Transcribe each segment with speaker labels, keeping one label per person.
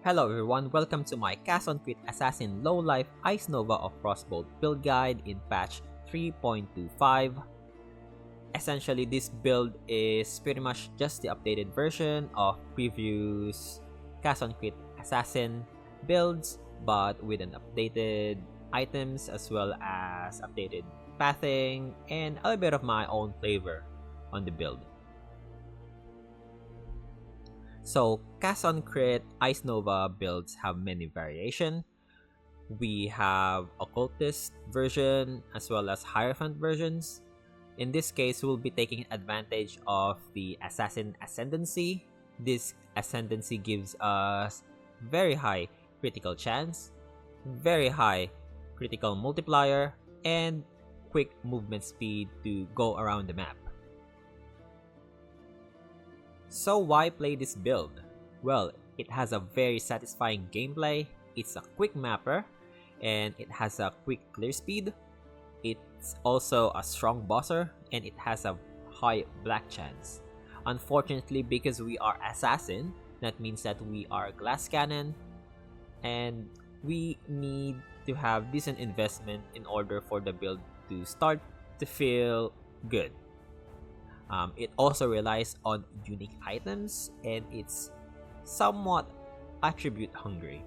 Speaker 1: Hello everyone, welcome to my Cast on Crit Assassin Low Life Ice Nova of Frostbolt build guide in patch 3.25. Essentially, this build is pretty much just the updated version of previous Cast on Crit Assassin builds, but with an updated items as well as updated pathing and a little bit of my own flavor on the build. So, Cast on Crit Ice Nova builds have many variation. We have occultist version as well as hierophant versions. In this case, we'll be taking advantage of the Assassin Ascendancy. This Ascendancy gives us very high critical chance, very high critical multiplier, and quick movement speed to go around the map. So why play this build? Well, it has a very satisfying gameplay, it's a quick mapper, and it has a quick clear speed. It's also a strong bosser, and it has a high black chance. Unfortunately, because we are assassin, that means that we are glass cannon, and we need to have decent investment in order for the build to start to feel good. It also relies on unique items, and it's somewhat attribute hungry.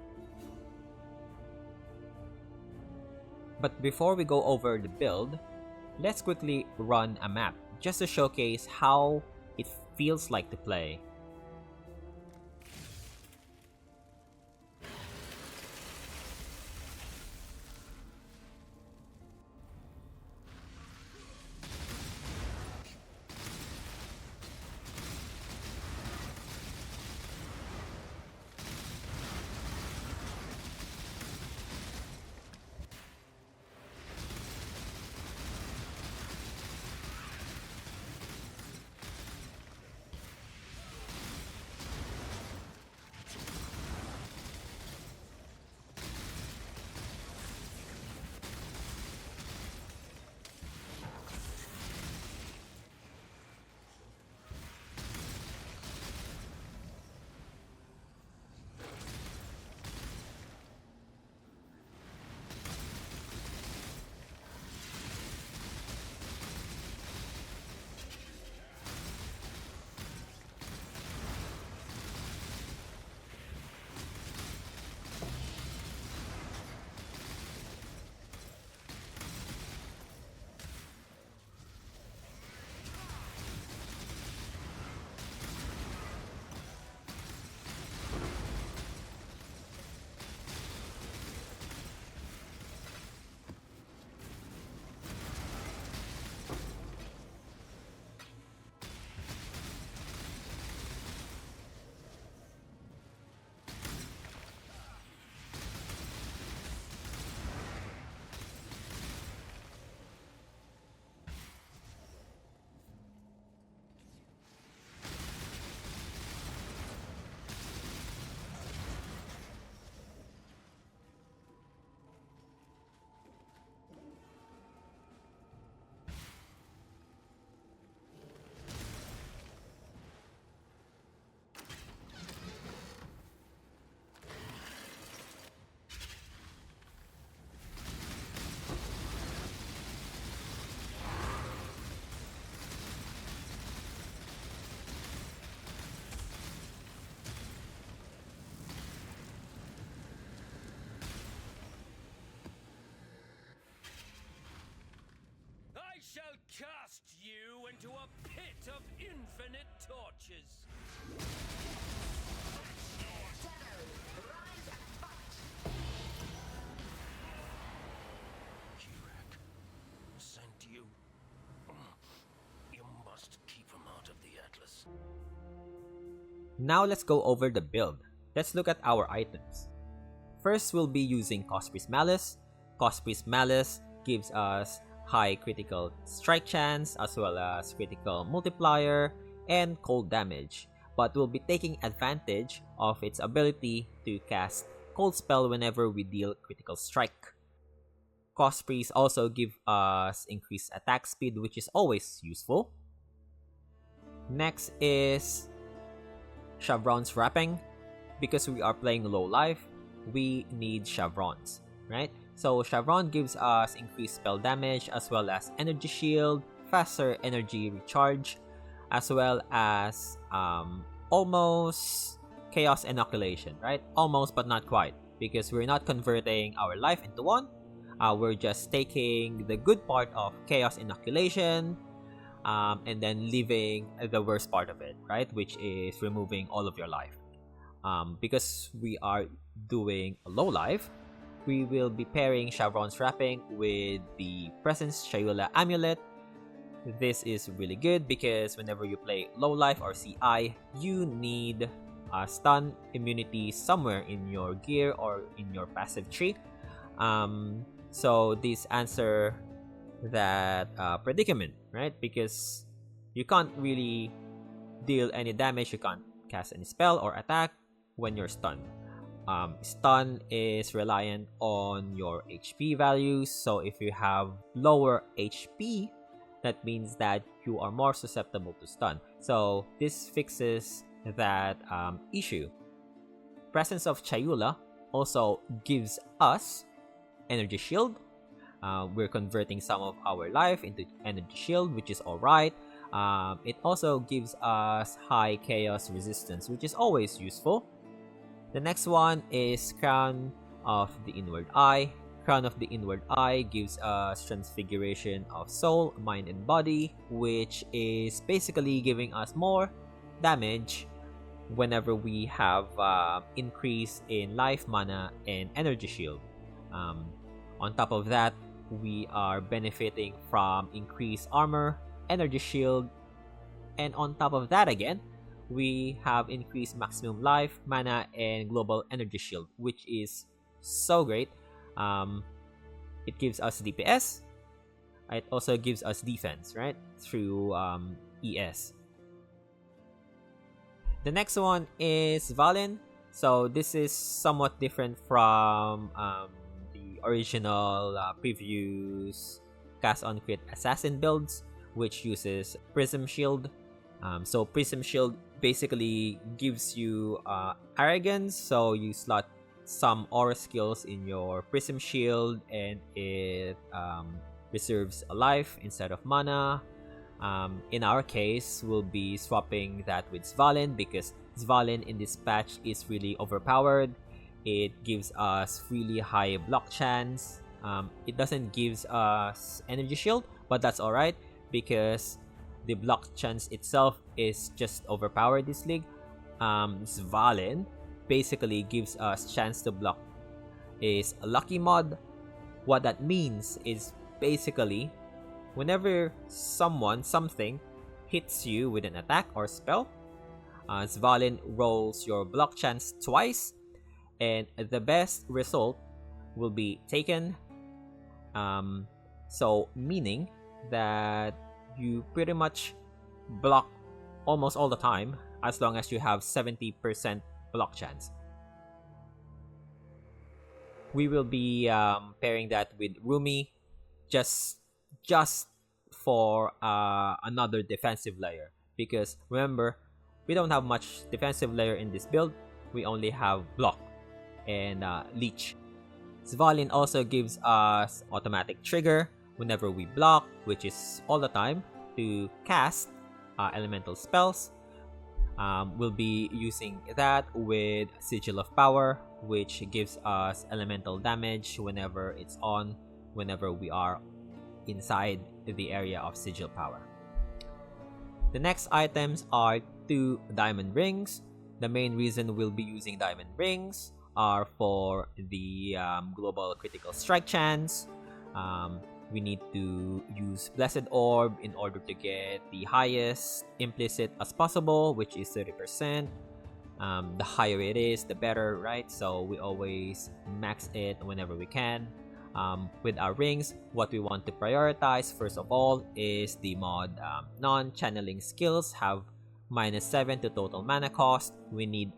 Speaker 1: But before we go over the build, let's quickly run a map just to showcase how it feels like to play.
Speaker 2: I shall cast you into a pit of infinite torches. Kirak sent you. You must keep him out of the Atlas.
Speaker 1: Now let's go over the build. Let's look at our items. First, we'll be using Cospri's Malice. Cospri's Malice gives us high critical strike chance as well as critical multiplier and cold damage, but we'll be taking advantage of its ability to cast cold spell whenever we deal critical strike. Cospri's also give us increased attack speed, which is always useful. Next is Chevron's Wrapping. because we are playing low life, we need chevrons, right? So chevron gives us increased spell damage as well as energy shield, faster energy recharge, as well as almost chaos inoculation, right? Almost, but not quite, because we're not converting our life into one. We're just taking the good part of chaos inoculation, and then leaving the worst part of it, right? Which is removing all of your life. Because we are doing low life, we will be pairing Chevron's wrapping with the Presence Shayula amulet. This is really good because whenever you play low life or CI, you need stun immunity somewhere in your gear or in your passive tree. So these answer that predicament, right? Because you can't really deal any damage, you can't cast any spell or attack when you're stunned. Stun is reliant on your HP values, so if you have lower HP, that means that you are more susceptible to stun. So this fixes that issue. Presence of Chayula also gives us energy shield. We're converting some of our life into energy shield, which is alright. It also gives us high chaos resistance, which is always useful. The next one is Crown of the Inward Eye. Crown of the Inward Eye gives us transfiguration of soul, mind, and body, which is basically giving us more damage whenever we have increase in life, mana, and energy shield. On top of that, we are benefiting from increased armor, energy shield, and on top of that again, we have increased maximum life, mana, and global energy shield, which is so great. It gives us DPS. It also gives us defense, right? Through ES. The next one is Valen. So this is somewhat different from the original previous cast on crit assassin builds, which uses Prism Shield. So Prism Shield basically gives you arrogance, so you slot some aura skills in your Prism Shield and it reserves a life instead of mana. In our case, we'll be swapping that with Svalin because Svalin in this patch is really overpowered. It gives us really high block chance. It doesn't give us energy shield, but that's alright because the block chance itself is just overpowered this league. Svalin basically gives us chance to block is a lucky mod. What that means is basically whenever something hits you with an attack or spell, Svalin rolls your block chance twice and the best result will be taken. So meaning that you pretty much block almost all the time as long as you have 70% block chance. We will be pairing that with Rumi just for another defensive layer because remember we don't have much defensive layer in this build. We only have block and leech. Svalin also gives us automatic trigger whenever we block, which is all the time, to cast elemental spells. We'll be using that with Sigil of Power, which gives us elemental damage whenever it's on, whenever we are inside the area of Sigil Power. The next items are 2 diamond rings. The main reason we'll be using diamond rings are for the global critical strike chance. We need to use Blessed Orb in order to get the highest implicit as possible, which is 30%. The higher it is, the better, right? So we always max it whenever we can. With our rings, what we want to prioritize first of all is the mod non-channeling skills have -7 to total mana cost. We need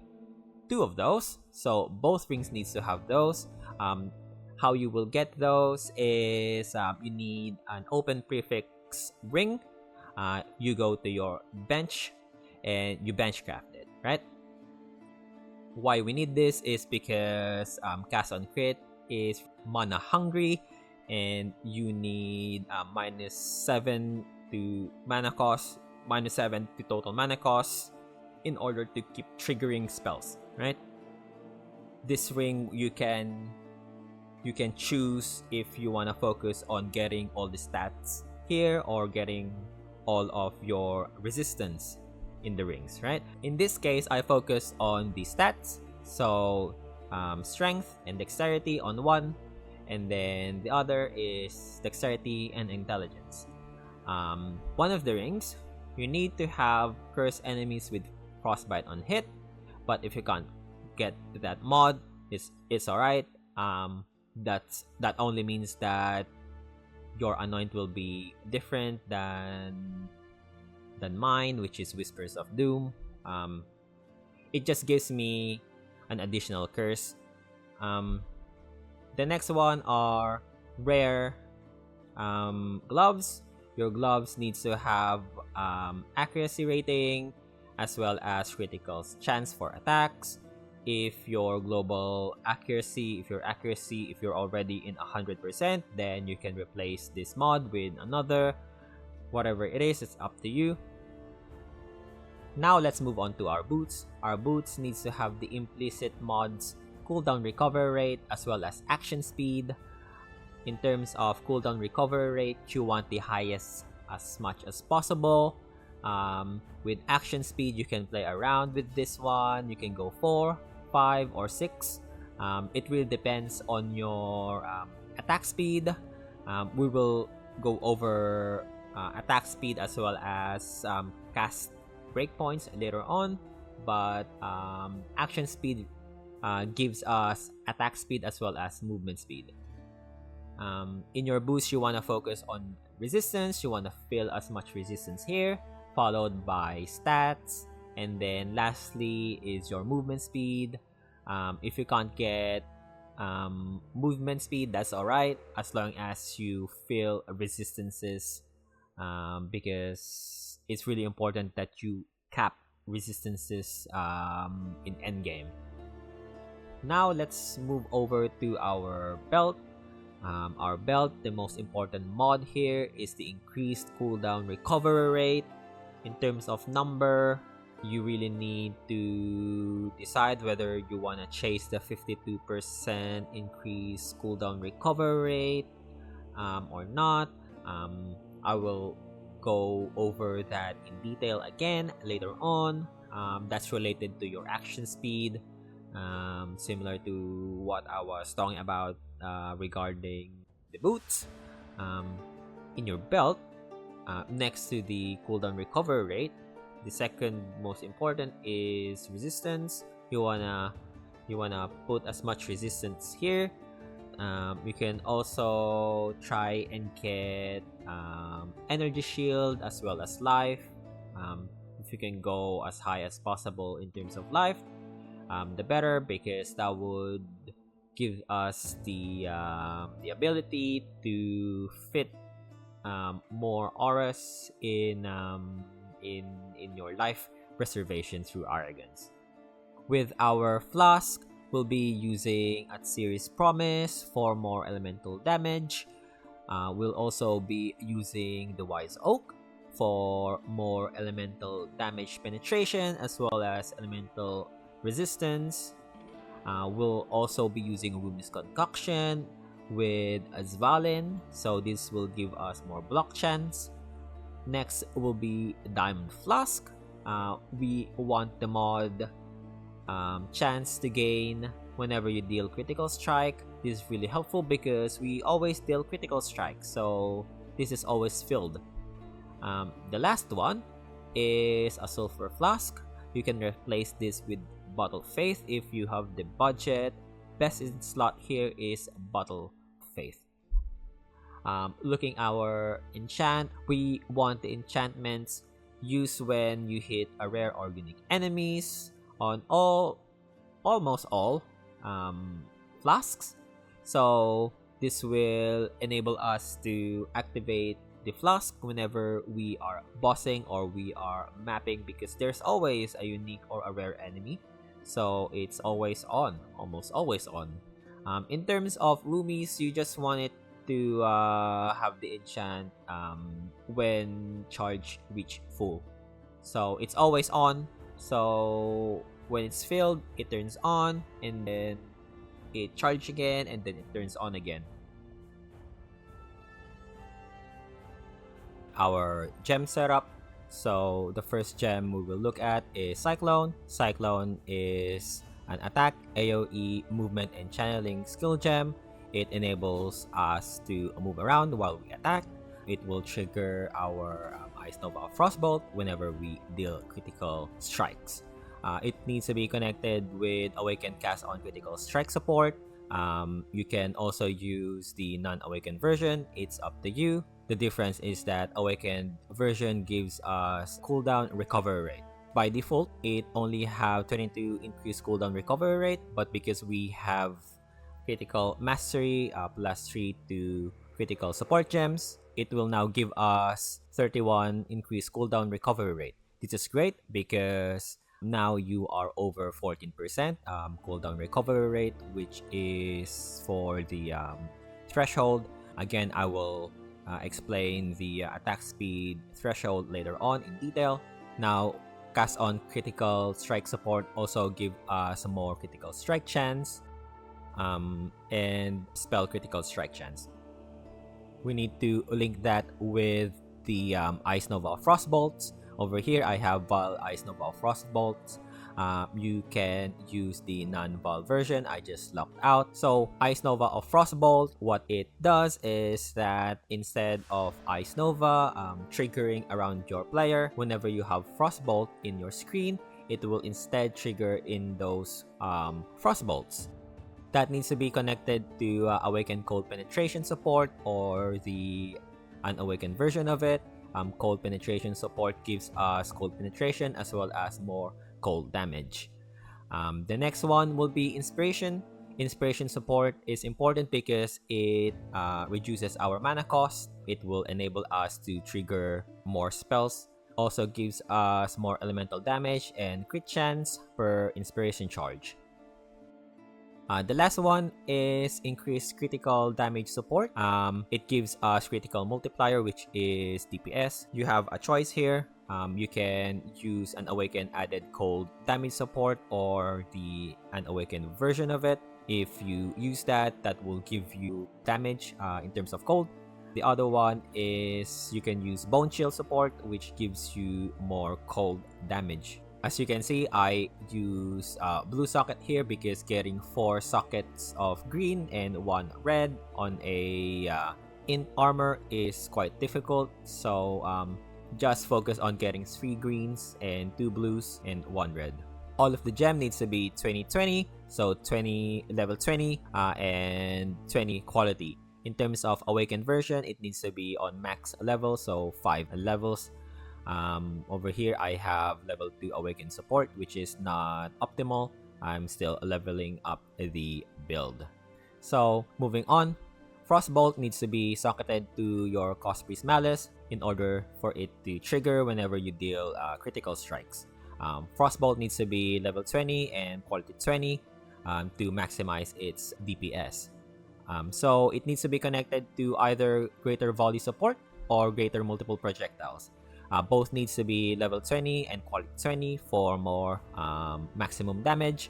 Speaker 1: 2 of those, so both rings needs to have those. How you will get those is you need an open prefix ring. You go to your bench and you bench craft it, right? Why we need this is because cast on crit is mana hungry, and you need -7 to mana cost, -7 to total mana cost in order to keep triggering spells, right? This ring you can choose if you want to focus on getting all the stats here or getting all of your resistance in the rings, right? In this case, I focus on the stats, so strength and dexterity on one, and then the other is dexterity and intelligence. One of the rings, you need to have cursed enemies with frostbite on hit, but if you can't get that mod, it's alright. That only means that your anoint will be different than mine, which is Whispers of Doom. It just gives me an additional curse. The next one are rare gloves. Your gloves needs to have accuracy rating as well as critical chance for attacks. If your global accuracy, if you're already in 100%, then you can replace this mod with another. Whatever it is, it's up to you. Now let's move on to our boots. Our boots needs to have the implicit mods cooldown recovery rate as well as action speed. In terms of cooldown recovery rate, you want the highest as much as possible. With action speed, you can play around with this one. You can go 4, 5, or 6. It really depends on your attack speed. We will go over attack speed as well as cast breakpoints later on, but action speed gives us attack speed as well as movement speed. In your boost, you want to focus on resistance. You want to fill as much resistance here, followed by stats, and then lastly is your movement speed. If you can't get movement speed, that's alright, as long as you fill resistances, because it's really important that you cap resistances in endgame. Now let's move over to our belt. Our belt, the most important mod here is the increased cooldown recovery rate. In terms of number, you really need to decide whether you want to chase the 52% increased cooldown recovery rate or not. I will go over that in detail again later on. That's related to your action speed, similar to what I was talking about regarding the boots. In your belt, next to the cooldown recovery rate, the second most important is resistance. You wanna put as much resistance here. You can also try and get energy shield as well as life. If you can go as high as possible in terms of life, the better, because that would give us the ability to fit more auras in your life preservation through arrogance. With our flask, we'll be using Atsiri's Promise for more elemental damage. We'll also be using the Wise Oak for more elemental damage penetration as well as elemental resistance. We'll also be using Ruminous Concoction with Azvalin, so this will give us more block chance. Next will be Diamond Flask. We want the mod chance to gain whenever you deal critical strike. This is really helpful because we always deal critical strike, so this is always filled. The last one is a Sulfur Flask. You can replace this with Bottle Faith if you have the budget. Best in slot here is Bottle Faith. Looking our enchant, we want the enchantments used when you hit a rare or unique enemies on almost all flasks. So this will enable us to activate the flask whenever we are bossing or we are mapping, because there's always a unique or a rare enemy. so it's always on, almost always on. In terms of roomies, you just want it to have the enchant when charge reach full. So it's always on. So when it's filled, it turns on, and then it charges again, and then it turns on again. Our gem setup. So the first gem we will look at is Cyclone. Cyclone is an attack, AoE, movement, and channeling skill gem. It enables us to move around while we attack. It will trigger our Ice Nova Frostbolt whenever we deal critical strikes. It needs to be connected with Awaken Cast on Critical Strike support. You can also use the non-awakened version. It's up to you. The difference is that awakened version gives us cooldown recovery rate. By default, it only have 22 increased cooldown recovery rate, but because we have critical mastery plus 3 to critical support gems, it will now give us 31 increased cooldown recovery rate. This is great because now you are over 14% cooldown recovery rate, which is for the threshold. Again, I will explain the attack speed threshold later on in detail. Now, cast on critical strike support also give us more critical strike chance and spell critical strike chance. We need to link that with the Ice Nova Frostbolts. Over here, I have Val Ice Nova Frostbolts. You can use the non-Val version I just locked out. So Ice Nova of Frostbolt, what it does is that instead of Ice Nova triggering around your player, whenever you have Frostbolt in your screen, it will instead trigger in those Frostbolts. That needs to be connected to Awakened Cold Penetration support or the unawakened version of it. Cold Penetration support gives us cold penetration as well as more cold damage. The next one will be Inspiration. Inspiration support is important because it reduces our mana cost. It will enable us to trigger more spells. Also gives us more elemental damage and crit chance per inspiration charge. The last one is increased critical damage support. It gives us critical multiplier, which is DPS. You have a choice here. You can use an awakened added cold damage support or the unawakened version of it. If you use that, that will give you damage in terms of cold. The other one is you can use Bone Chill support, which gives you more cold damage. As you can see, I use blue socket here because getting 4 sockets of green and 1 red on a int armor is quite difficult. So just focus on getting 3 greens and 2 blues and 1 red. All of the gem needs to be 20-20, so 20 level 20 and 20 quality. In terms of awakened version, it needs to be on max level, so 5 levels. Over here, I have level 2 awakened support, which is not optimal. I'm still leveling up the build. So moving on, Frostbolt needs to be socketed to your Cost Priest Malice in order for it to trigger whenever you deal critical strikes. Frostbolt needs to be level 20 and quality 20 to maximize its DPS. So it needs to be connected to either greater volley support or greater multiple projectiles. Both needs to be level 20 and quality 20 for more maximum damage.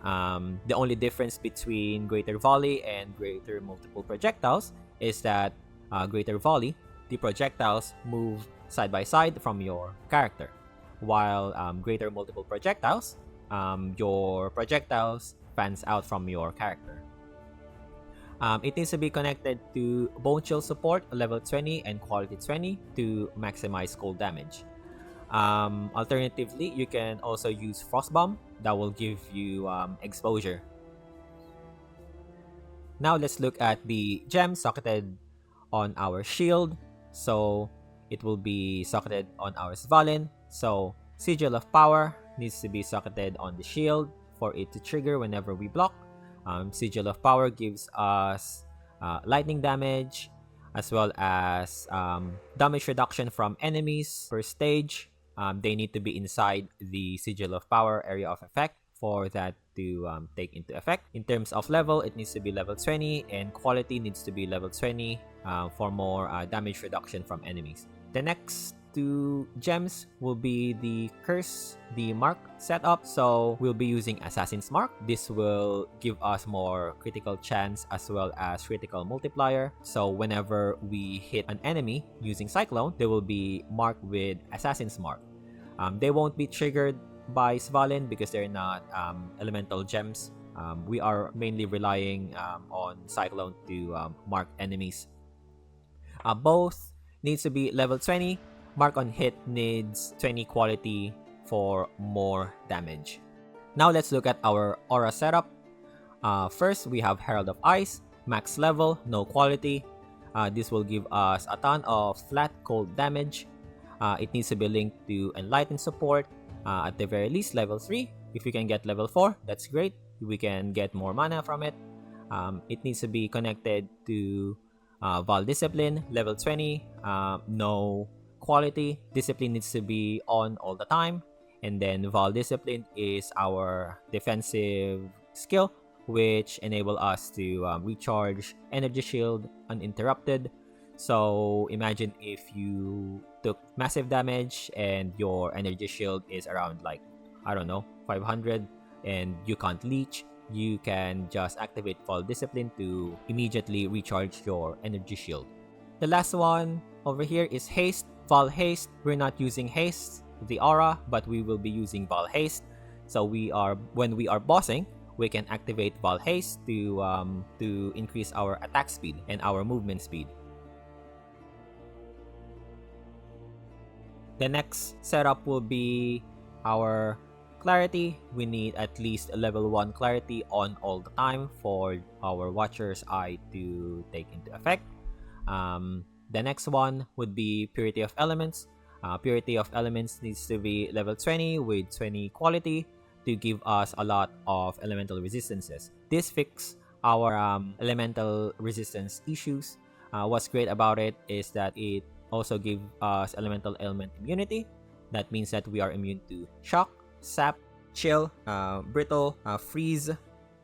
Speaker 1: The only difference between greater volley and greater multiple projectiles is that greater volley, the projectiles move side by side from your character, while greater multiple projectiles, your projectiles fans out from your character. It needs to be connected to Bone Chill support level 20 and quality 20 to maximize cold damage. Alternatively, you can also use Frost Bomb that will give you exposure. Now let's look at the gem socketed on our shield. So it will be socketed on our Svalin. So Sigil of Power needs to be socketed on the shield for it to trigger whenever we block. Sigil of Power gives us lightning damage as well as damage reduction from enemies per stage. They need to be inside the Sigil of Power area of effect for that to take into effect. In terms of level, it needs to be level 20, and quality needs to be level 20 for more damage reduction from enemies. The next two gems will be the curse, the mark setup. So we'll be using Assassin's Mark. This will give us more critical chance as well as critical multiplier. So whenever we hit an enemy using Cyclone, they will be marked with Assassin's Mark. They won't be triggered by Svalin because they're not elemental gems. We are mainly relying on Cyclone to mark enemies. Both needs to be level 20. Mark on hit needs 20 quality for more damage. Now let's look at our aura setup. First, we have Herald of Ice, max level, no quality. This will give us a ton of flat cold damage. It needs to be linked to Enlighten support, at the very least level 3. If we can get level 4, that's great. We can get more mana from it. It needs to be connected to Val Discipline, level 20, no quality. Discipline needs to be on all the time. And then Val Discipline is our defensive skill, which enable us to recharge energy shield uninterrupted. So imagine if you took massive damage and your energy shield is around like, I don't know, 500 and you can't leech, you can just activate Val Discipline to immediately recharge your energy shield. The last one over here is Haste, Val Haste. We're not using Haste, the aura, but we will be using Val Haste. So when we are bossing, we can activate Val Haste to increase our attack speed and our movement speed. The next setup will be our Clarity. We need at least a level 1 Clarity on all the time for our Watcher's Eye to take into effect. The next one would be Purity of Elements. Purity of Elements needs to be level 20 with 20 quality to give us a lot of elemental resistances. This fixes our elemental resistance issues. What's great about it is that it also gives us elemental element immunity. That means that we are immune to shock, sap, chill, brittle, freeze,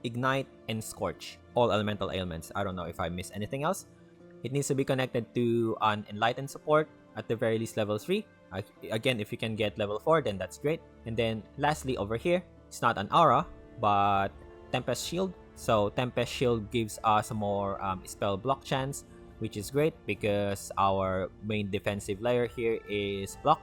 Speaker 1: ignite, and scorch. All elemental ailments. I don't know if I missed anything else. It needs to be connected to an Enlighten support, at the very least level 3. Again, if you can get level 4, then that's great. And then lastly over here, it's not an aura, but Tempest Shield. So Tempest Shield gives us more spell block chance, which is great because our main defensive layer here is block.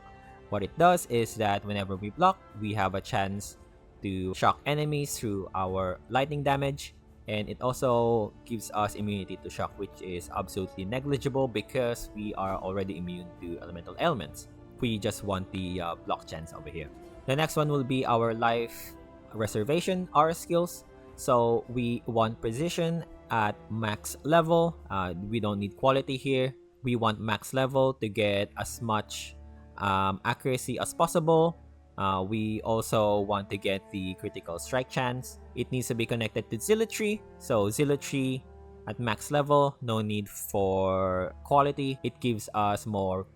Speaker 1: What it does is that whenever we block, we have a chance to shock enemies through our lightning damage, and it also gives us immunity to shock, which is absolutely negligible because we are already immune to elemental ailments. We just want the block chance over here. The next one will be our life reservation aura skills. So we want precision at max level. We don't need quality here. We want max level to get as much accuracy as possible. We also want to get the critical strike chance. It needs to be connected to Zealotry. So Zealotry at max level, no need for quality. It gives us more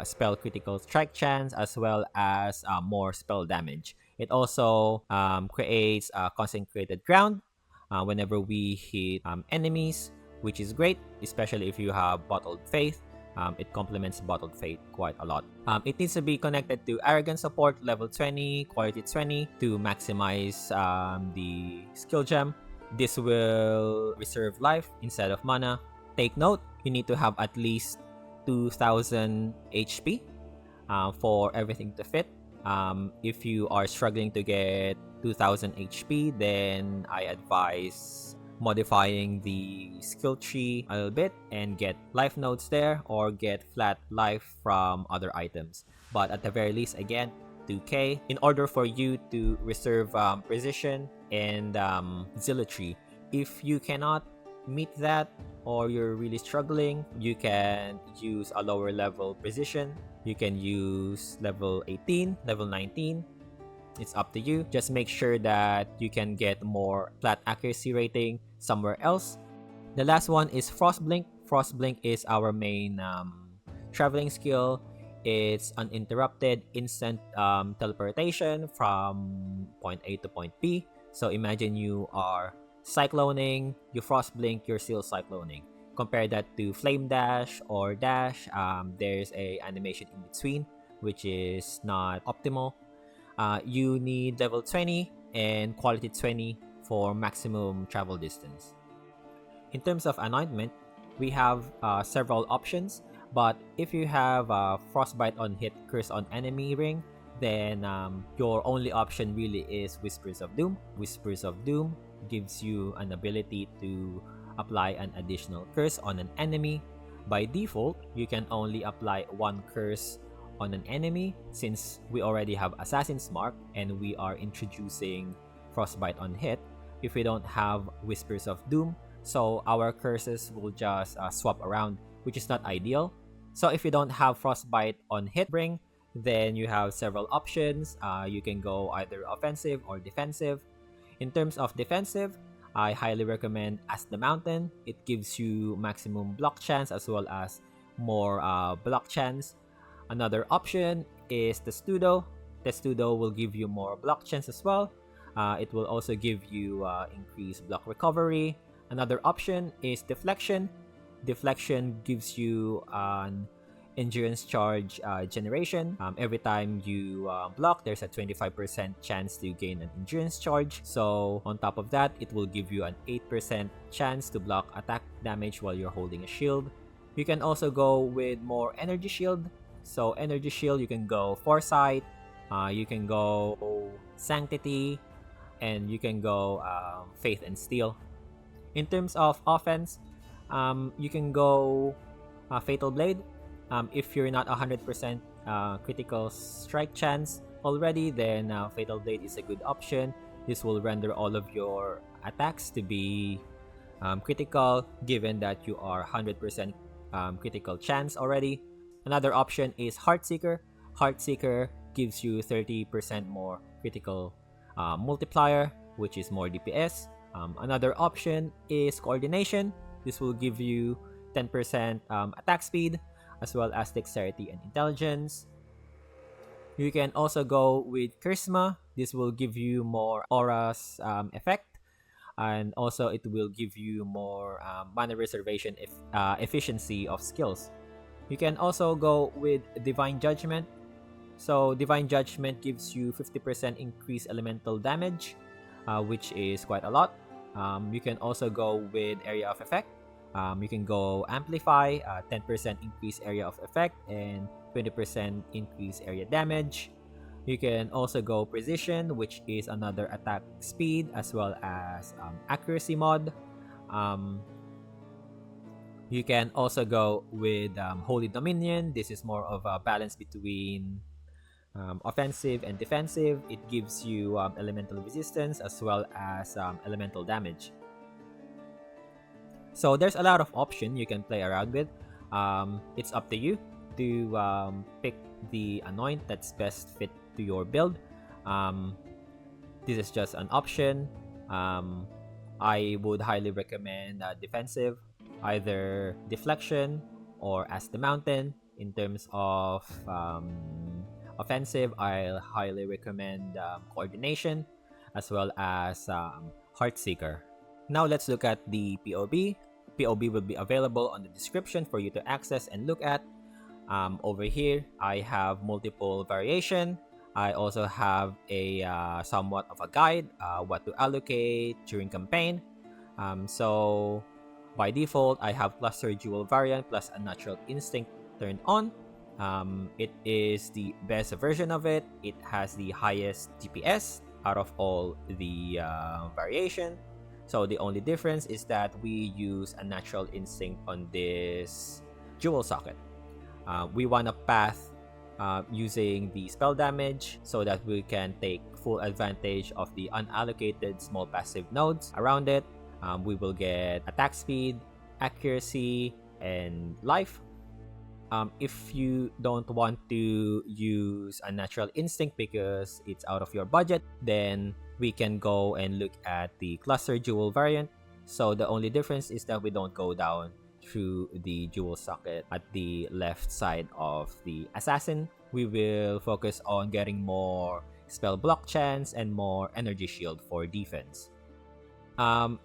Speaker 1: spell critical strike chance as well as more spell damage. It also creates concentrated ground whenever we hit enemies, which is great, especially if you have Bottled Faith. It complements Bottled Faith quite a lot. It needs to be connected to Arrogant support, level 20, quality 20 to maximize the skill gem. This will reserve life instead of mana. Take note, you need to have at least 2000 HP for everything to fit. If you are struggling to get 2000 HP, then I advise modifying the skill tree a little bit and get life nodes there or get flat life from other items. But at the very least, again, 2k. In order for you to reserve precision and zealotry, if you cannot meet that or you're really struggling, you can use a lower level precision. You can use level 18, level 19. It's up to you. Just make sure that you can get more flat accuracy rating somewhere else. The last one is Frostblink. Frostblink is our main traveling skill. It's uninterrupted instant teleportation from point A to point B. So imagine you are cycloning, you frost blink, you're still cycloning. Compare that to flame dash or dash. There's a animation in between, which is not optimal. You need level 20 and quality 20 for maximum travel distance. In terms of anointment, we have several options, but if you have Frostbite on hit, Curse on enemy ring, then your only option really is Whispers of Doom. Whispers of Doom gives you an ability to apply an additional curse on an enemy. By default, you can only apply one curse on an enemy since we already have Assassin's Mark and we are introducing Frostbite on hit. If we don't have Whispers of Doom, so our curses will just swap around, which is not ideal. So if you don't have Frostbite on hit ring, then you have several options. You can go either offensive or defensive. In terms of defensive, I highly recommend As the Mountain. It gives you maximum block chance as well as more block chance. Another option is Testudo. Testudo will give you more block chance as well. It will also give you increased block recovery. Another option is Deflection. Deflection gives you an endurance charge generation. Every time you block, there's a 25% chance to gain an endurance charge. So on top of that, it will give you an 8% chance to block attack damage while you're holding a shield. You can also go with more energy shield. So energy shield, you can go Foresight, you can go Sanctity, and you can go Faith and Steel. In terms of offense, you can go Fatal Blade. If you're not 100% critical strike chance already, then Fatal Blade is a good option. This will render all of your attacks to be critical, given that you are 100% critical chance already. Another option is Heartseeker. Heartseeker gives you 30% more critical multiplier, which is more DPS. Another option is Coordination. This will give you 10% attack speed as well as dexterity and intelligence. You can also go with Charisma. This will give you more auras effect, and also it will give you more mana reservation efficiency of skills. You can also go with Divine Judgment. So Divine Judgment gives you 50% increased elemental damage, which is quite a lot. You can also go with Area of Effect. You can go Amplify, 10% increase area of effect and 20% increase area damage. You can also go Precision, which is another attack speed as well as accuracy mod. You can also go with Holy Dominion. This is more of a balance between offensive and defensive. It gives you elemental resistance as well as elemental damage. So there's a lot of options you can play around with. It's up to you to pick the anoint that's best fit to your build. This is just an option. I would highly recommend defensive, either Deflection or As the Mountain. In terms of offensive, I'll highly recommend Coordination as well as Heartseeker. Now let's look at the PoB. PoB will be available on the description for you to access and look at. Over here, I have multiple variation. I also have a somewhat of a guide, what to allocate during campaign. So by default, I have Cluster Dual variant plus a Natural Instinct turned on. It is the best version of it. It has the highest DPS out of all the variation. So the only difference is that we use a Natural Instinct on this dual socket. We want to path using the spell damage so that we can take full advantage of the unallocated small passive nodes around it. We will get attack speed, accuracy, and life. If you don't want to use a Natural Instinct because it's out of your budget, then we can go and look at the Cluster Dual variant. So the only difference is that we don't go down through the jewel socket at the left side of the assassin. We will focus on getting more spell block chance and more energy shield for defense.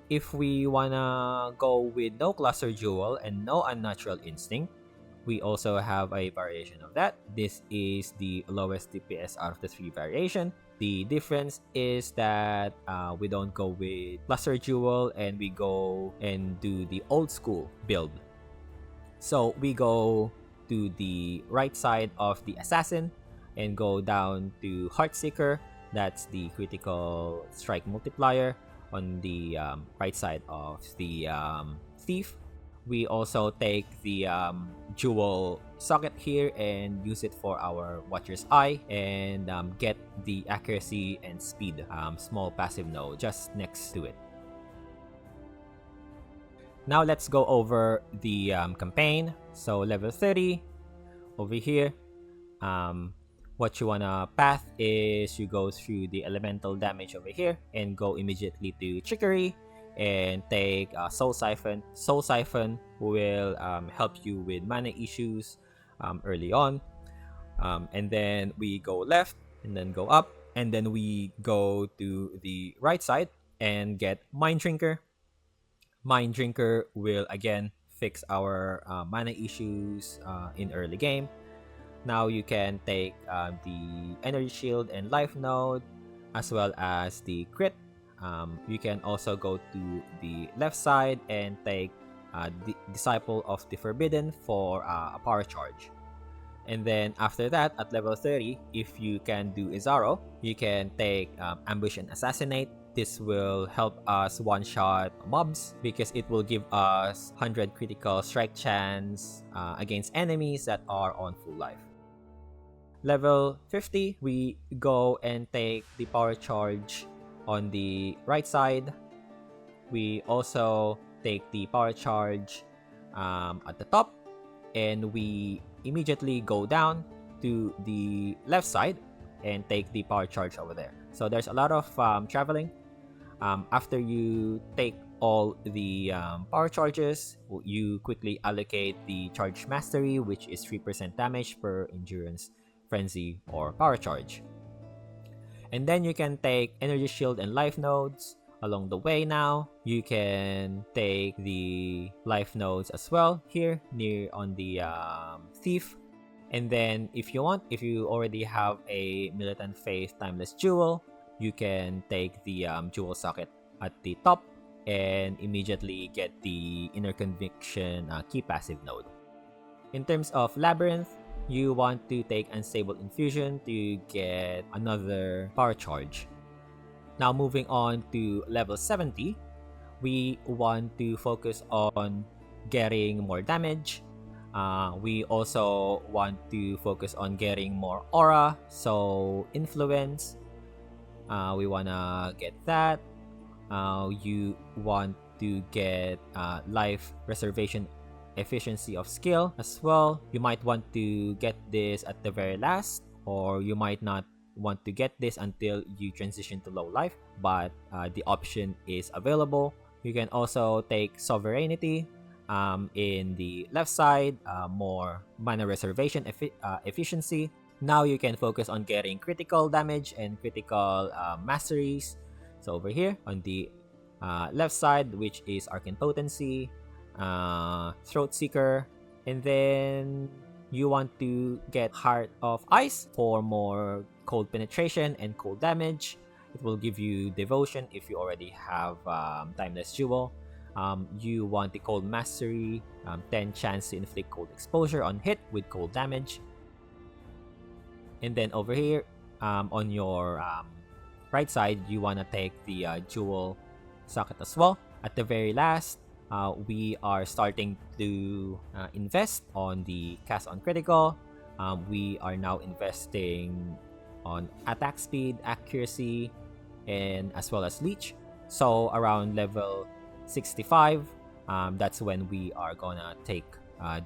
Speaker 1: If we wanna go with no cluster jewel and no unnatural instinct, we also have a variation of that. This is the lowest DPS out of the 3 variation. The difference is that we don't go with cluster jewel and we go and do the old school build. So we go to the right side of the assassin and go down to Heartseeker. That's the critical strike multiplier on the right side of the thief. We also take the jewel socket here and use it for our Watcher's Eye and get the accuracy and speed small passive node just next to it. Now let's go over the campaign. So level 30 over here. What you wanna path is you go through the elemental damage over here and go immediately to Trickery and take Soul Siphon. Soul Siphon will help you with mana issues early on. And then we go left and then go up. And then we go to the right side and get Mind Drinker. Mind Drinker will again fix our mana issues in early game. Now you can take the Energy Shield and Life Node as well as the crit. You can also go to the left side and take the Disciple of the Forbidden for a power charge. And then after that, at level 30, if you can do Izaro, you can take Ambush and Assassinate. This will help us one-shot mobs because it will give us 100 critical strike chance against enemies that are on full life. Level 50, we go and take the power charge on the right side. We also take the power charge at the top, and we immediately go down to the left side and take the power charge over there. So there's a lot of traveling. After you take all the power charges, you quickly allocate the charge mastery, which is 3% damage per endurance, frenzy, or power charge. And then you can take energy shield and life nodes along the way. Now you can take the life nodes as well here near on the thief. And then if you want, if you already have a Militant Faith Timeless Jewel, you can take the jewel socket at the top and immediately get the Inner Conviction key passive node. In terms of Labyrinth, you want to take Unstable Infusion to get another power charge. Now moving on to level 70, we want to focus on getting more damage. We also want to focus on getting more aura, so influence. We wanna get that. You want to get life reservation efficiency of skill as well. You might want to get this at the very last, or you might not want to get this until you transition to low life, but the option is available. You can also take sovereignty in the left side, more mana reservation efficiency. Now you can focus on getting critical damage and critical masteries. So over here on the left side, which is Arcane Potency, Throat Seeker, and then you want to get Heart of Ice for more cold penetration and cold damage. It will give you Devotion if you already have Timeless Jewel. You want the Cold Mastery, 10 chance to inflict cold exposure on hit with cold damage. And then over here, on your right side, you want to take the jewel socket as well. At the very last, we are starting to invest on the cast on critical. We are now investing on attack speed, accuracy, and as well as leech. So around level 65, that's when we are gonna take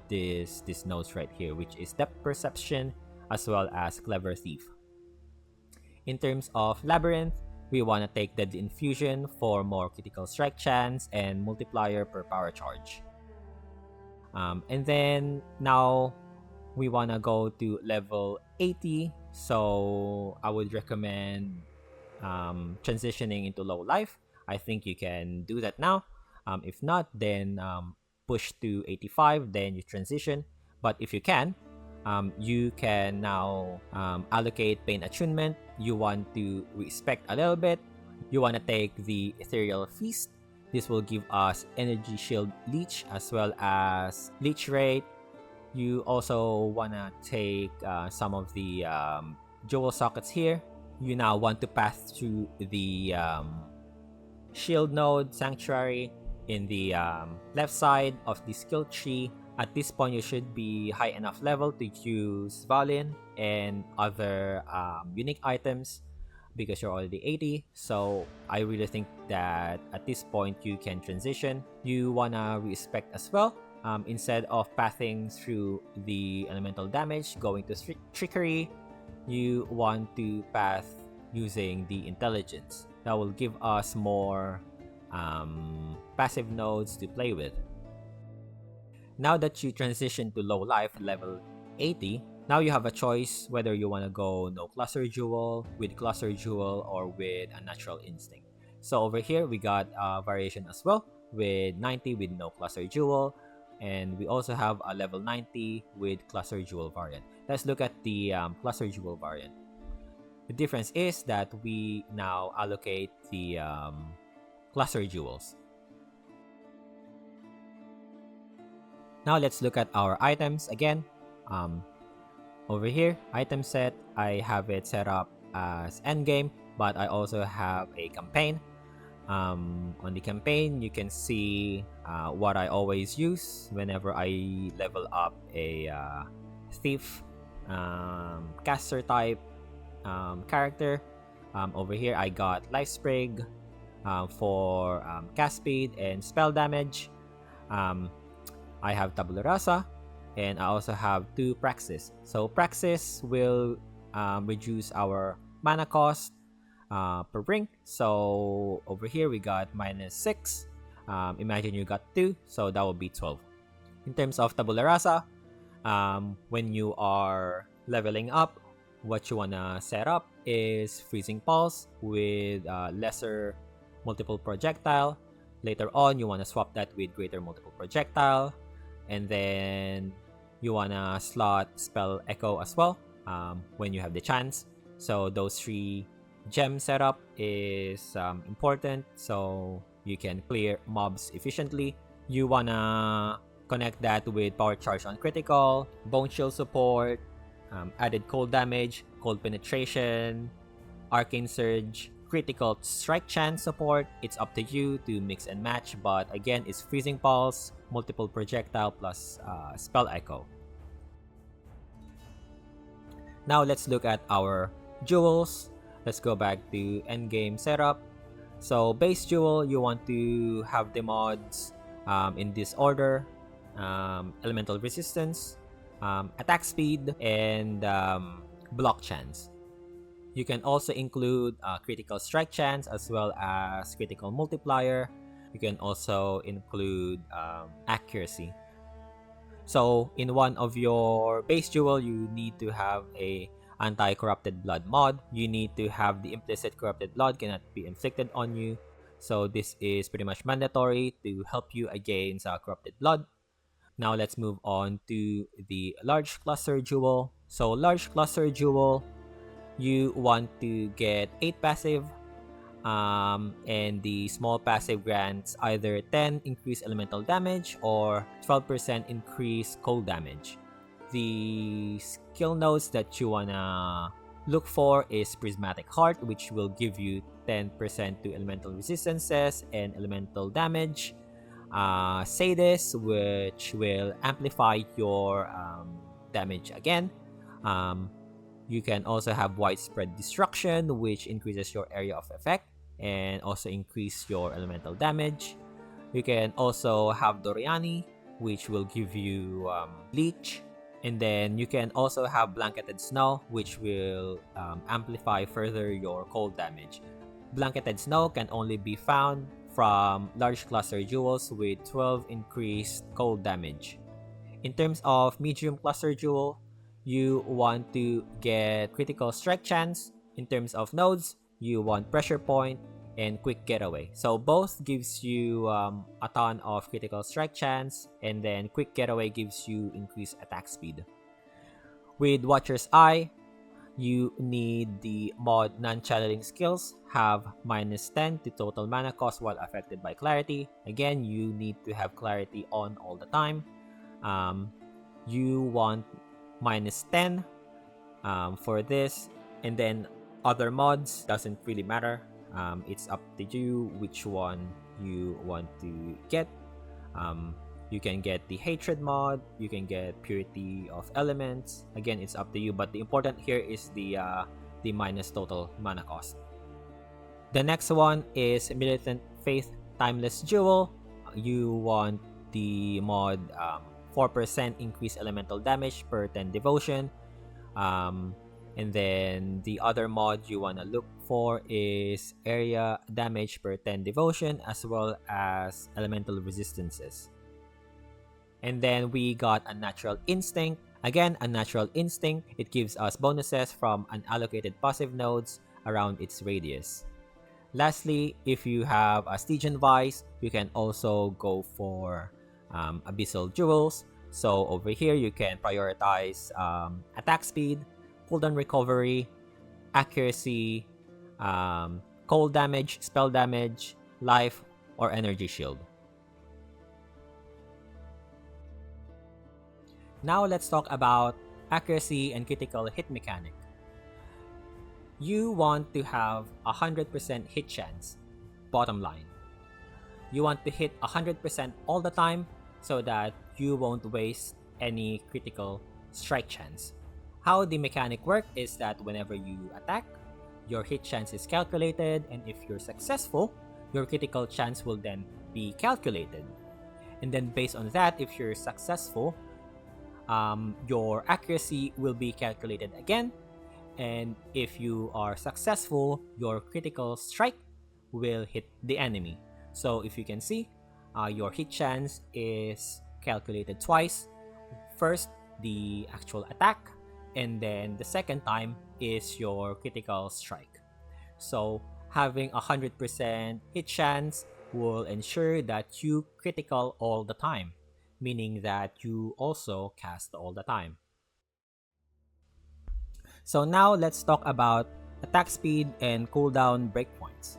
Speaker 1: this nodes right here, which is Depth Perception as well as Clever Thief. In terms of Labyrinth, we want to take Deadly Infusion for more critical strike chance and multiplier per power charge. And then now we wanna go to level 80, so I would recommend transitioning into low life. I think you can do that now. If not, then push to 85, then you transition. But if you can now allocate pain attunement. You want to respect a little bit. You want to take the ethereal feast. This will give us energy shield leech as well as leech rate. You also want to take some of the jewel sockets here. You now want to pass through the shield node sanctuary in the left side of the skill tree. At this point, you should be high enough level to use Valin and other unique items because you're already 80. So I really think that at this point you can transition. You wanna respect as well. Instead of pathing through the elemental damage, going to trickery, you want to path using the intelligence. That will give us more passive nodes to play with. Now that you transition to low life, level 80, now you have a choice whether you want to go no cluster jewel, with cluster jewel, or with a natural instinct. So over here we got a variation as well with 90 with no cluster jewel, and we also have a level 90 with cluster jewel variant. Let's look at the cluster jewel variant. The difference is that we now allocate the cluster jewels. Now let's look at our items again. Over here, item set, I have it set up as endgame, but I also have a campaign. On the campaign, you can see what I always use whenever I level up a thief caster type character. Over here, I got life sprig for cast speed and spell damage. I have tabula rasa, and I also have 2 praxis. So praxis will reduce our mana cost per ring. So over here we got -6. Imagine you got 2, so that will be 12. In terms of tabula rasa, when you are leveling up, what you wanna set up is freezing pulse with lesser multiple projectile. Later on, you wanna swap that with greater multiple projectile, and then you wanna slot spell echo as well when you have the chance. So those 3 gem setup is important, so you can clear mobs efficiently. You wanna connect that with power charge on critical, bone shield support, added cold damage, cold penetration, arcane surge, critical strike chance support. It's up to you to mix and match, but again, it's freezing pulse, multiple projectile plus spell echo. Now let's look at our jewels. Let's go back to endgame setup. So base jewel, you want to have the mods in this order: elemental resistance, attack speed, and block chance. You can also include critical strike chance as well as critical multiplier. You can also include accuracy. So in one of your base jewel, you need to have a anti-corrupted blood mod. You need to have the implicit corrupted blood cannot be inflicted on you. So this is pretty much mandatory to help you against corrupted blood. Now let's move on to the large cluster jewel. So large cluster jewel, you want to get 8 passive, and the small passive grants either 10 increased elemental damage or 12% increased cold damage. The skill nodes that you wanna look for is Prismatic Heart, which will give you 10% to elemental resistances and elemental damage. Sightless, which will amplify your damage again. You can also have Widespread Destruction, which increases your area of effect and also increase your elemental damage. You can also have Doriani, which will give you Leech. And then you can also have Blanketed Snow, which will amplify further your cold damage. Blanketed Snow can only be found from large cluster jewels with 12 increased cold damage. In terms of medium cluster jewel, you want to get critical strike chance. In terms of nodes, you want pressure point and quick getaway. So both gives you a ton of critical strike chance, and then quick getaway gives you increased attack speed. With Watcher's Eye, you need the mod non-channeling skills have -10 to total mana cost while affected by clarity. Again, you need to have clarity on all the time. You want -10 for this, and then other mods doesn't really matter. It's up to you which one you want to get. You can get the hatred mod, you can get purity of elements. Again, it's up to you, but the important here is the minus total mana cost. The next one is Militant Faith Timeless Jewel. You want the mod 4% increased elemental damage per 10 devotion. And then the other mod you want to look for is area damage per 10 devotion, as well as elemental resistances. And then we got a Natural Instinct. Again, a Natural Instinct, it gives us bonuses from unallocated passive nodes around its radius. Lastly, if you have a Stygian Vice, you can also go for Abyssal Jewels. So over here, you can prioritize attack speed, cooldown recovery, accuracy, cold damage, spell damage, life, or energy shield. Now let's talk about accuracy and critical hit mechanic. You want to have 100% hit chance, bottom line. You want to hit 100% all the time so that you won't waste any critical strike chance. How the mechanic works is that whenever you attack, your hit chance is calculated, and if you're successful, your critical chance will then be calculated. And then based on that, if you're successful, your accuracy will be calculated again, and if you are successful, your critical strike will hit the enemy. So if you can see, your hit chance is calculated twice. First, the actual attack, and then the second time is your critical strike. So having 100% hit chance will ensure that you critical all the time, meaning that you also cast all the time. So now let's talk about attack speed and cooldown breakpoints.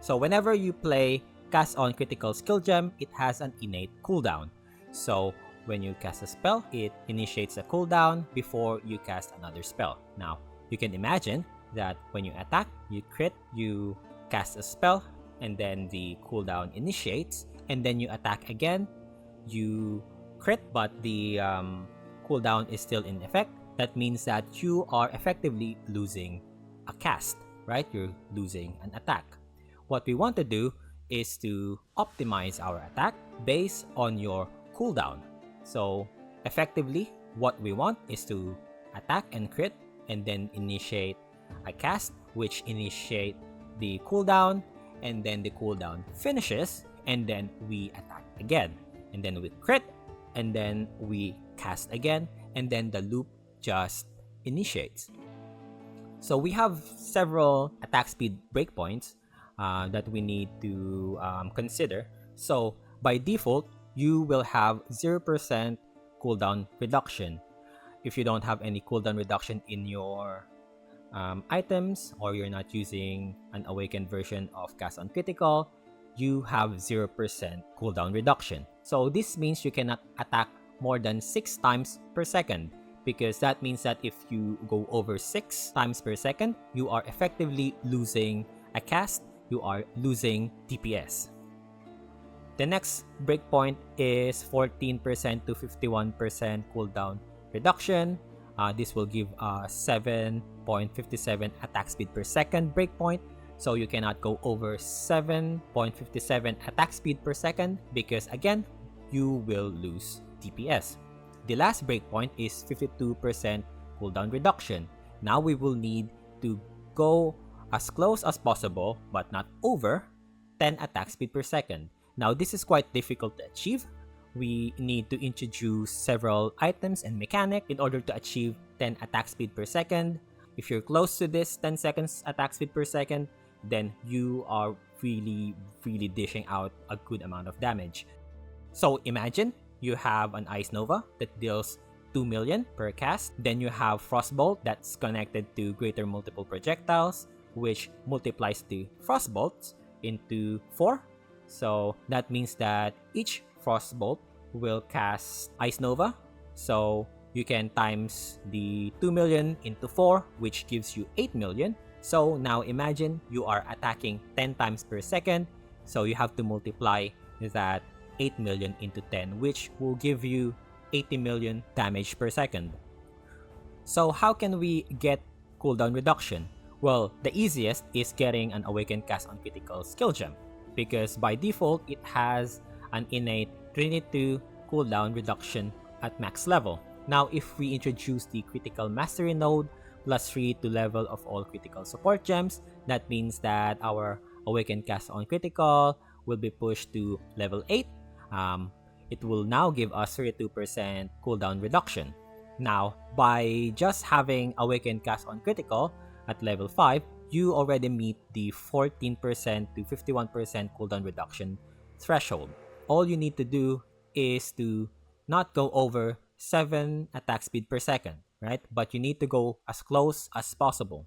Speaker 1: So whenever you play Cast on Critical Skill Gem, it has an innate cooldown. So when you cast a spell, it initiates a cooldown before you cast another spell. Now, you can imagine that when you attack, you crit, you cast a spell, and then the cooldown initiates, and then you attack again, you crit, but the cooldown is still in effect. That means that you are effectively losing a cast, right? You're losing an attack. What we want to do is to optimize our attack based on your cooldown. So effectively, what we want is to attack and crit, and then initiate a cast, which initiate the cooldown, and then the cooldown finishes, and then we attack again, and then we crit, and then we cast again, and then the loop just initiates. So we have several attack speed breakpoints that we need to consider. So by default, you will have 0% cooldown reduction. If you don't have any cooldown reduction in your items, or you're not using an awakened version of Cast on Critical, you have 0% cooldown reduction. So this means you cannot attack more than 6 times per second, because that means that if you go over 6 times per second, you are effectively losing a cast, you are losing DPS. The next breakpoint is 14% to 51% cooldown reduction. This will give a 7.57 attack speed per second breakpoint. So you cannot go over 7.57 attack speed per second, because again, you will lose DPS. The last breakpoint is 52% cooldown reduction. Now we will need to go as close as possible, but not over 10 attack speed per second. Now this is quite difficult to achieve, we need to introduce several items and mechanic in order to achieve 10 attack speed per second. If you're close to this 10 seconds attack speed per second, then you are really dishing out a good amount of damage. So imagine you have an Ice Nova that deals 2 million per cast. Then you have Frostbolt that's connected to greater multiple projectiles, which multiplies the Frostbolts into 4. So that means that each Frostbolt will cast Ice Nova. So you can times the 2 million into 4, which gives you 8 million. So now imagine you are attacking 10 times per second. So you have to multiply that 8 million into 10, which will give you 80 million damage per second. So how can we get cooldown reduction? Well, the easiest is getting an Awakened Cast on Critical skill gem, because by default it has an innate Trinity 2 cooldown reduction at max level. Now if we introduce the Critical Mastery node plus 3 to level of all critical support gems, that means that our Awakened Cast on Critical will be pushed to level 8. It will now give us 32% cooldown reduction. Now, by just having Awakened Cast on Critical at level 5, you already meet the 14% to 51% cooldown reduction threshold. All you need to do is to not go over 7 attack speed per second, right? But you need to go as close as possible.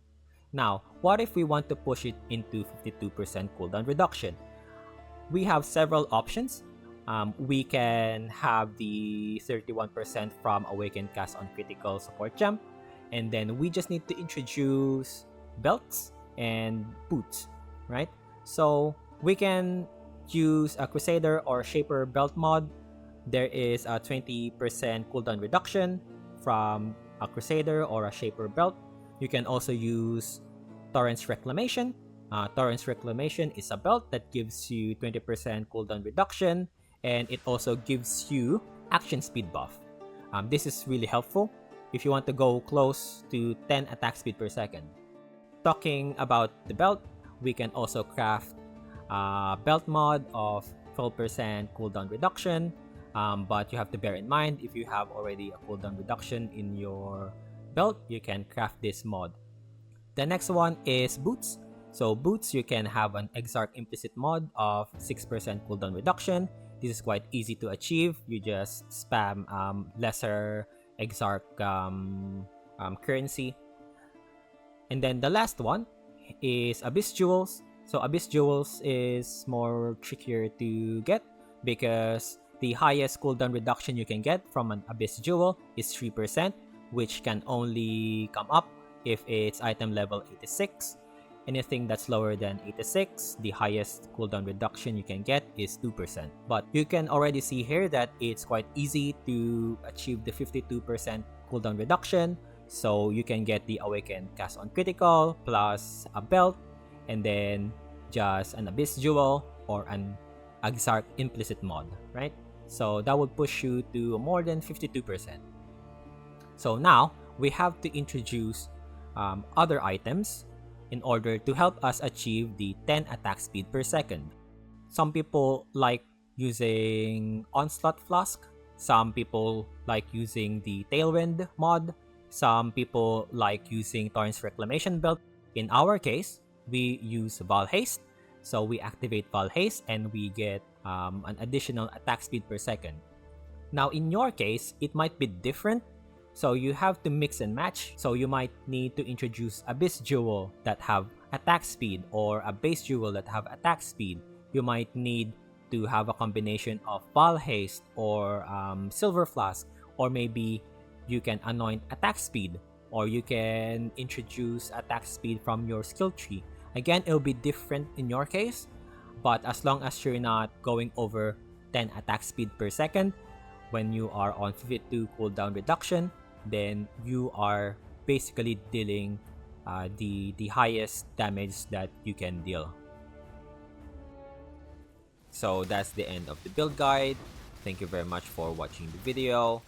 Speaker 1: Now, what if we want to push it into 52% cooldown reduction? We have several options. We can have the 31% from Awakened Cast on Critical support gem, and then we just need to introduce belts and boots, right? So we can use a Crusader or Shaper belt mod. There is a 20% cooldown reduction from a Crusader or a Shaper belt. You can also use Torrent's Reclamation. Torrent's Reclamation is a belt that gives you 20% cooldown reduction, and it also gives you action speed buff. This is really helpful if you want to go close to 10 attack speed per second. Talking about the belt, we can also craft a belt mod of 12% cooldown reduction, but you have to bear in mind, if you have already a cooldown reduction in your belt, you can craft this mod. The next one is boots. So boots, you can have an Exarch implicit mod of 6% cooldown reduction. This is quite easy to achieve. You just spam lesser Exarch currency. And then the last one is Abyss Jewels. So Abyss Jewels is more trickier to get because the highest cooldown reduction you can get from an Abyss Jewel is 3%, which can only come up if it's item level 86. Anything that's lower than 86, the highest cooldown reduction you can get is 2%. But you can already see here that it's quite easy to achieve the 52% cooldown reduction. So you can get the Awakened Cast on Critical plus a belt, and then just an Abyss Jewel or an Exarch implicit mod, right? So that would push you to more than 52%. So now we have to introduce other items in order to help us achieve the 10 attack speed per second. Some people like using Onslaught Flask. Some people like using the Tailwind mod. Some people like using Torrent's Reclamation belt. In our case, we use Val Haste. So we activate Val Haste and we get an additional attack speed per second. Now in your case, it might be different. So you have to mix and match. So you might need to introduce Abyss Jewel that have attack speed or a base jewel that have attack speed. You might need to have a combination of Val Haste or Silver Flask, or maybe you can anoint attack speed, or you can introduce attack speed from your skill tree. Again, it'll be different in your case, but as long as you're not going over 10 attack speed per second when you are on 52 cooldown reduction, then you are basically dealing the highest damage that you can deal. So that's the end of the build guide. Thank you very much for watching the video.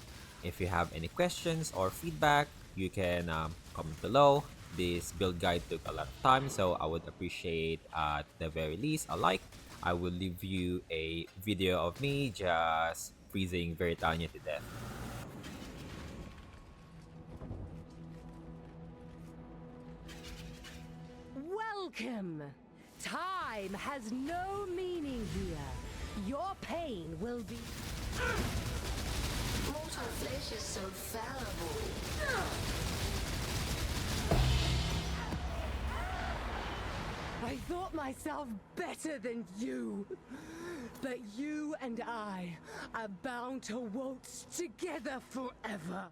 Speaker 1: If you have any questions or feedback, you can comment below. This build guide took a lot of time, so I would appreciate at the very least a like. I will leave you a video of me just freezing Veritania to death.
Speaker 3: Welcome! Time has no meaning here. Your pain will be...
Speaker 4: Mortal flesh is so fallible.
Speaker 3: I thought myself better than you. But you and I are bound to waltz together forever.